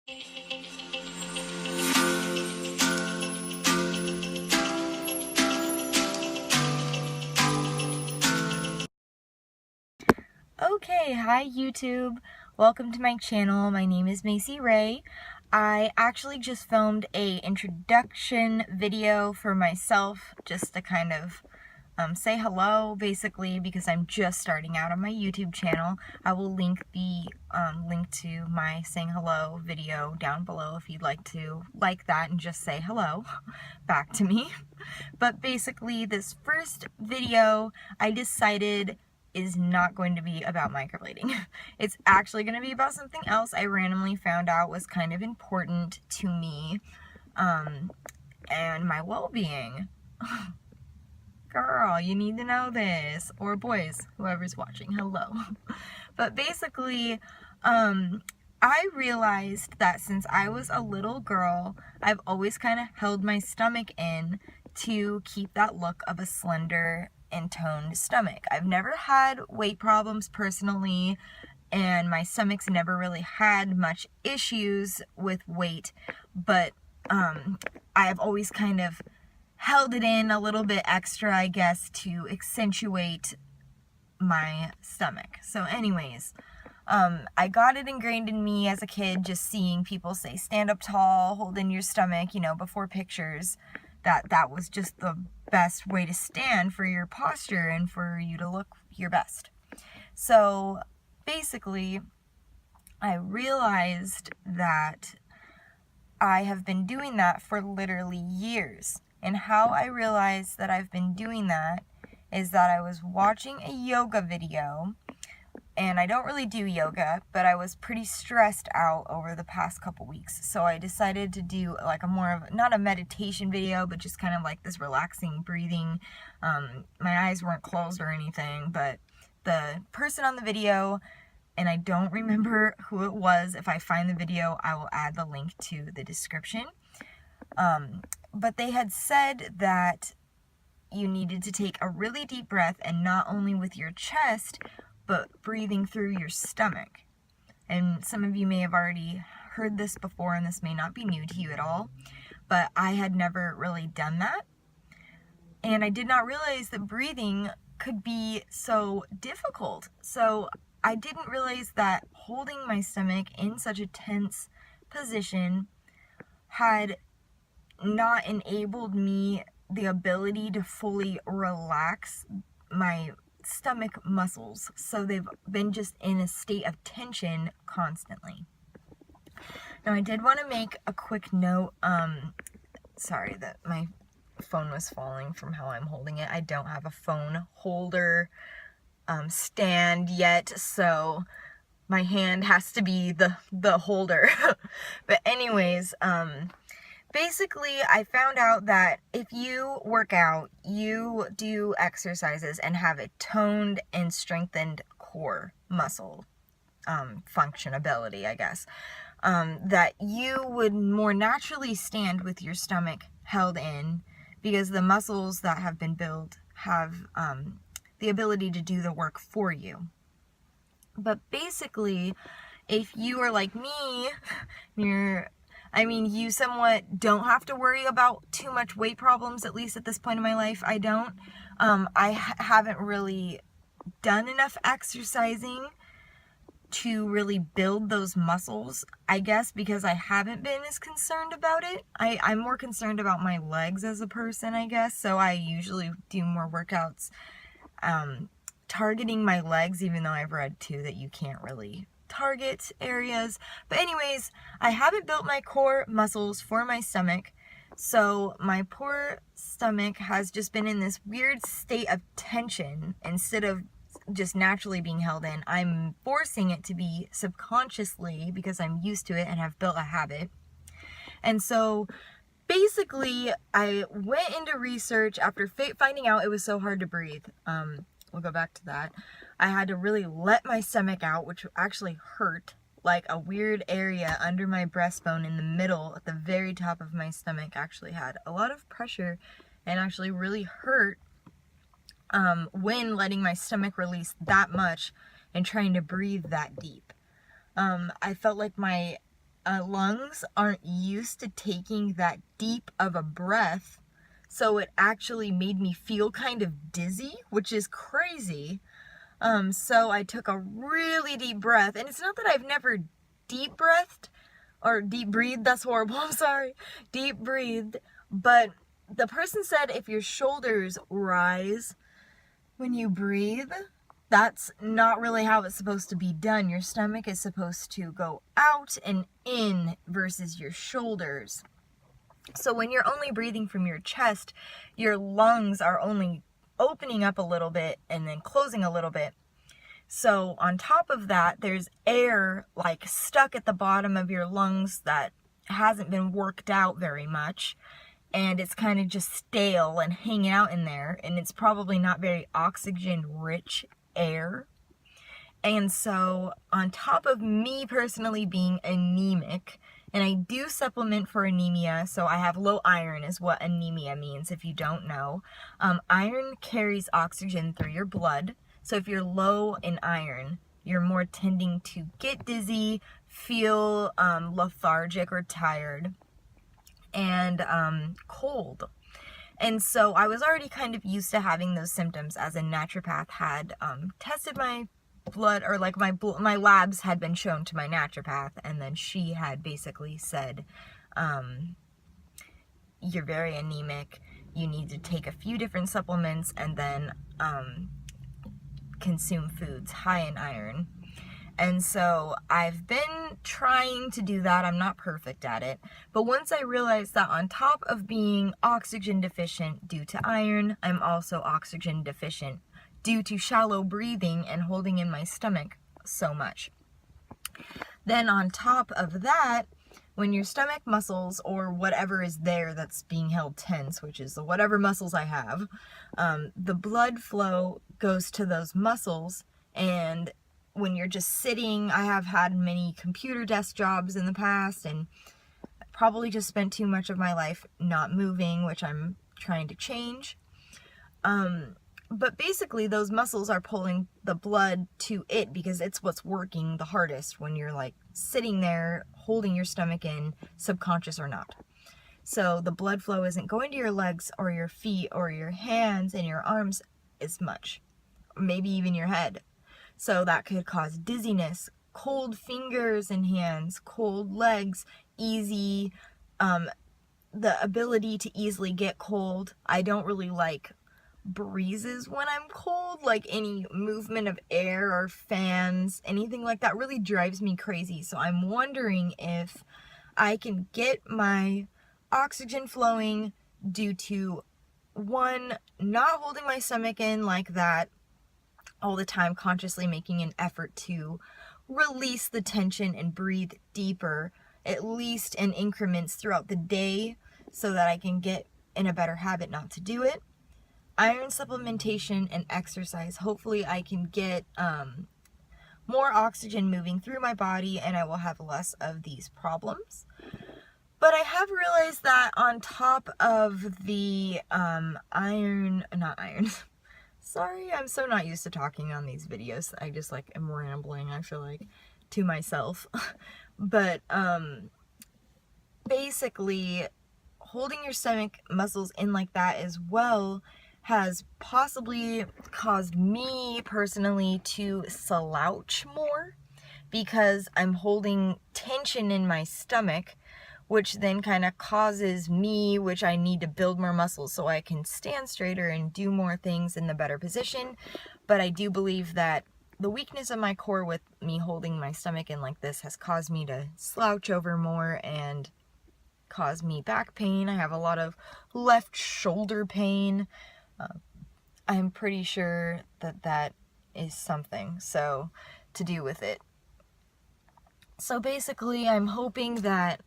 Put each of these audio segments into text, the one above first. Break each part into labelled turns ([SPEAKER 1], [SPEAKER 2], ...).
[SPEAKER 1] Okay, hi YouTube. Welcome to my channel. My name is Macy Ray. I actually just filmed a introduction video for myself just to kind of say hello, basically, because I'm just starting out on my YouTube channel. I will link the link to my saying hello video down below if you'd like to like that and just say hello back to me. But basically, this first video I decided is not going to be about microblading. It's actually going to be about something else I randomly found out was kind of important to me and my well-being. Girl, you need to know this. Or boys, whoever's watching, hello. But basically, I realized that since I was a little girl, I've always kind of held my stomach in to keep that look of a slender and toned stomach. I've never had weight problems personally, and my stomach's never really had much issues with weight, but I've always kind of held it in a little bit extra, I guess, to accentuate my stomach. So anyways, I got it ingrained in me as a kid, just seeing people say stand up tall, hold in your stomach, you know, before pictures, that was just the best way to stand for your posture and for you to look your best. So basically, I realized that I have been doing that for literally years. And how I realized that I've been doing that is that I was watching a yoga video, and I don't really do yoga, but I was pretty stressed out over the past couple weeks. So I decided to do like a more of, not a meditation video, but just kind of like this relaxing breathing. My eyes weren't closed or anything, but the person on the video, and I don't remember who it was. If I find the video, I will add the link to the description. But they had said that you needed to take a really deep breath, and not only with your chest, but breathing through your stomach. And some of you may have already heard this before, and this may not be new to you at all, but I had never really done that. And I did not realize that breathing could be so difficult. So I didn't realize that holding my stomach in such a tense position had not enabled me the ability to fully relax my stomach muscles. So they've been just in a state of tension constantly. Now I did want to make a quick note, sorry that my phone was falling from how I'm holding it. I don't have a phone holder stand yet, so my hand has to be the holder. But anyways, basically, I found out that if you work out, you do exercises and have a toned and strengthened core muscle functionability, I guess, that you would more naturally stand with your stomach held in, because the muscles that have been built have the ability to do the work for you. But basically, if you are like me, you somewhat don't have to worry about too much weight problems, at least at this point in my life. I don't. I haven't really done enough exercising to really build those muscles, I guess, because I haven't been as concerned about it. I'm more concerned about my legs as a person, I guess, so I usually do more workouts targeting my legs, even though I've read too that you can't really target areas. But anyways, I haven't built my core muscles for my stomach, so my poor stomach has just been in this weird state of tension. Instead of just naturally being held in, I'm forcing it to be subconsciously, because I'm used to it and have built a habit. And so basically, I went into research after finding out it was so hard to breathe. We'll go back to that. I had to really let my stomach out, which actually hurt. Like a weird area under my breastbone in the middle, at the very top of my stomach, actually had a lot of pressure and actually really hurt when letting my stomach release that much and trying to breathe that deep. I felt like my lungs aren't used to taking that deep of a breath, so it actually made me feel kind of dizzy, which is crazy. So I took a really deep breath, and it's not that I've never deep breathed, or deep breathed, that's horrible, I'm sorry, deep breathed, but the person said if your shoulders rise when you breathe, that's not really how it's supposed to be done. Your stomach is supposed to go out and in versus your shoulders. So when you're only breathing from your chest, your lungs are only opening up a little bit and then closing a little bit. So on top of that, there's air like stuck at the bottom of your lungs that hasn't been worked out very much. And it's kind of just stale and hanging out in there. And it's probably not very oxygen-rich air. And so on top of me personally being anemic, and I do supplement for anemia, so I have low iron is what anemia means if you don't know. Iron carries oxygen through your blood, so if you're low in iron, you're more tending to get dizzy, feel lethargic or tired, and cold. And so I was already kind of used to having those symptoms, as a naturopath had tested my blood, or like my labs had been shown to my naturopath, and then she had basically said, you're very anemic, you need to take a few different supplements, and then consume foods high in iron. And so I've been trying to do that. I'm not perfect at it. But once I realized that on top of being oxygen deficient due to iron, I'm also oxygen deficient due to shallow breathing and holding in my stomach so much. Then on top of that, when your stomach muscles, or whatever is there that's being held tense, which is the whatever muscles I have, the blood flow goes to those muscles. And when you're just sitting, I have had many computer desk jobs in the past, and probably just spent too much of my life not moving, which I'm trying to change. But basically those muscles are pulling the blood to it because it's what's working the hardest when you're like sitting there holding your stomach in, subconscious or not. So the blood flow isn't going to your legs or your feet or your hands and your arms as much, maybe even your head. So that could cause dizziness, cold fingers and hands, cold legs, the ability to easily get cold. I don't really like breezes when I'm cold, like any movement of air or fans, anything like that really drives me crazy. So I'm wondering if I can get my oxygen flowing due to, one, not holding my stomach in like that all the time, consciously making an effort to release the tension and breathe deeper, at least in increments throughout the day, so that I can get in a better habit not to do it. Iron supplementation and exercise. Hopefully I can get more oxygen moving through my body and I will have less of these problems. But I have realized that on top of the sorry, I'm so not used to talking on these videos. I just like am rambling, I feel like, to myself. But basically holding your stomach muscles in like that as well has possibly caused me personally to slouch more, because I'm holding tension in my stomach, which then kind of causes me, which I need to build more muscles so I can stand straighter and do more things in the better position. But I do believe that the weakness of my core with me holding my stomach in like this has caused me to slouch over more and cause me back pain. I have a lot of left shoulder pain. I'm pretty sure that that is something to do with it. So basically, I'm hoping that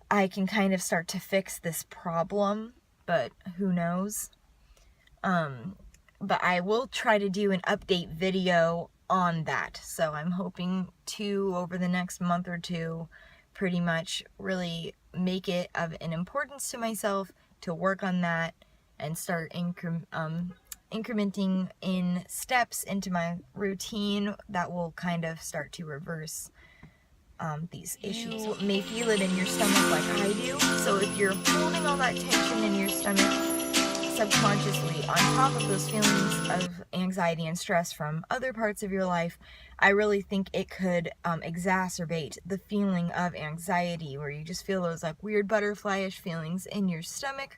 [SPEAKER 1] I can kind of start to fix this problem, but who knows? But I will try to do an update video on that. So I'm hoping to, over the next month or two, pretty much really make it of an importance to myself to work on that and start incrementing in steps into my routine that will kind of start to reverse these issues. You may feel it in your stomach like I do. So if you're holding all that tension in your stomach subconsciously on top of those feelings of anxiety and stress from other parts of your life, I really think it could exacerbate the feeling of anxiety, where you just feel those like weird butterfly-ish feelings in your stomach.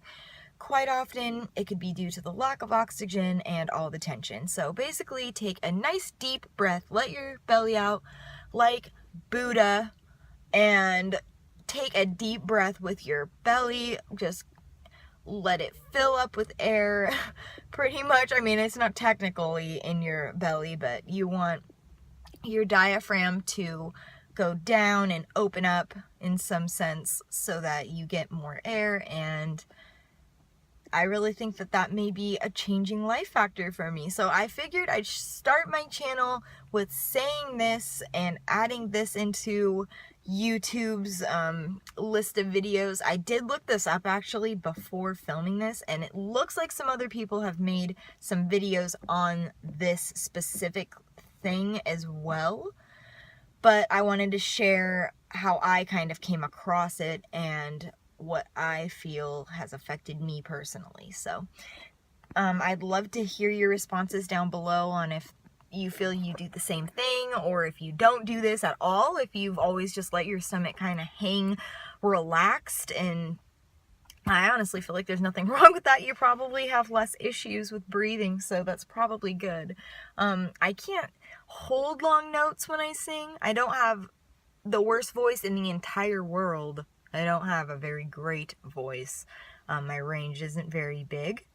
[SPEAKER 1] Quite often, it could be due to the lack of oxygen and all the tension. So basically, take a nice deep breath, let your belly out like Buddha, and take a deep breath with your belly. Just let it fill up with air, pretty much. I mean, it's not technically in your belly, but you want your diaphragm to go down and open up in some sense so that you get more air. And I really think that that may be a changing life factor for me. So I figured I'd start my channel with saying this and adding this into YouTube's list of videos. I did look this up actually before filming this, and it looks like some other people have made some videos on this specific thing as well. But I wanted to share how I kind of came across it and what I feel has affected me personally. So I'd love to hear your responses down below on if you feel you do the same thing, or if you don't do this at all, if you've always just let your stomach kind of hang relaxed. And I honestly feel like there's nothing wrong with that. You probably have less issues with breathing, so that's probably good. I can't hold long notes when I sing. I don't have the worst voice in the entire world. I don't have a very great voice. My range isn't very big,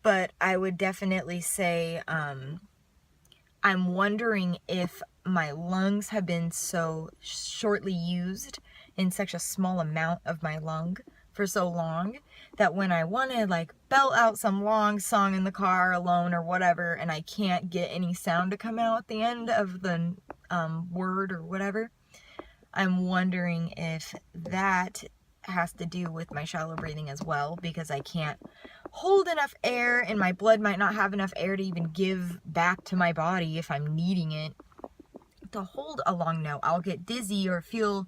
[SPEAKER 1] but I would definitely say I'm wondering if my lungs have been so shortly used in such a small amount of my lung for so long that when I want to like belt out some long song in the car alone or whatever, and I can't get any sound to come out at the end of the word or whatever, I'm wondering if that has to do with my shallow breathing as well, because I can't hold enough air and my blood might not have enough air to even give back to my body if I'm needing it to hold a long note. I'll get dizzy or feel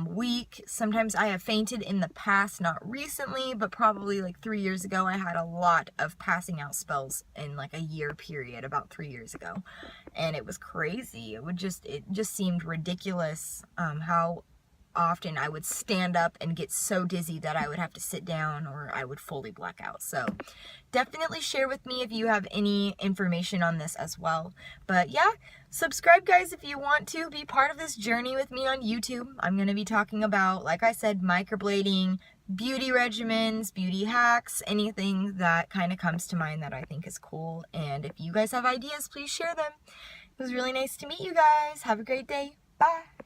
[SPEAKER 1] weak. Sometimes I have fainted in the past, not recently, but probably like 3 years ago. I had a lot of passing out spells in like a year period about 3 years ago, and it was crazy. It just seemed ridiculous how often I would stand up and get so dizzy that I would have to sit down or I would fully black out. So definitely share with me if you have any information on this as well. But yeah, subscribe guys if you want to be part of this journey with me on YouTube. I'm going to be talking about, like I said, microblading, beauty regimens, beauty hacks, anything that kind of comes to mind that I think is cool. And if you guys have ideas, please share them. It was really nice to meet you guys. Have a great day. Bye.